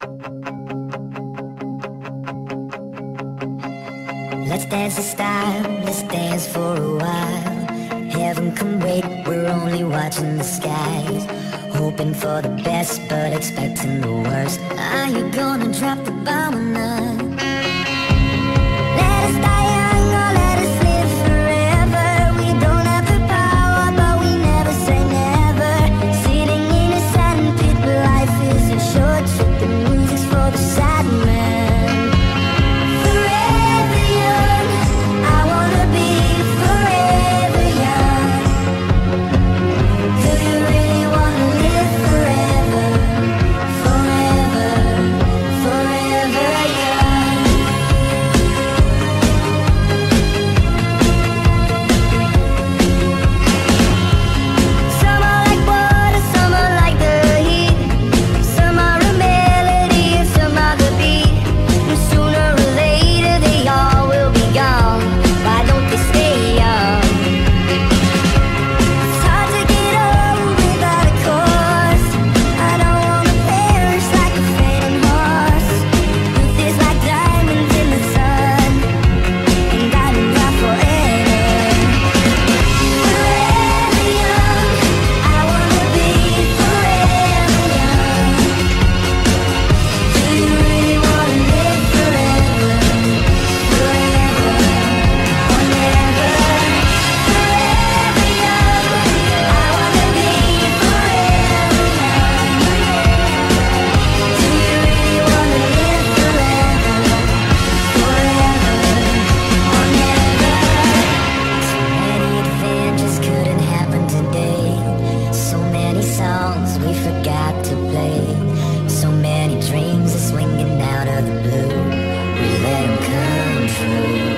Let's dance in style, let's dance for a while. Heaven can wait, we're only watching the skies. Hoping for the best, but expecting the worst. Are you gonna drop the bomb or not? Let us die young or let us live forever. We don't have the power, but we never say never. Sitting in a sand pit, but life is a short trip. The music's for the sad man. Forever young, I wanna be forever young. Do you really wanna live forever? Forever, forever young. Some are like water, some are like the heat. Some are a melody and some are the beat. And sooner or later they all will be gone. Why don't they stay young? It's hard to get old without a cause. I don't wanna perish like a fading horse. Youth is like diamonds in the sun, and diamonds are forever. Forever young, I wanna be forever young. Do you really wanna live forever? Forever or never. Forever young, I wanna be forever young. Do you really wanna live forever? Forever or never. So many adventures couldn't happen today. So many songs we forgot to play. So many dreams are swinging out of the blue. We let 'em come true.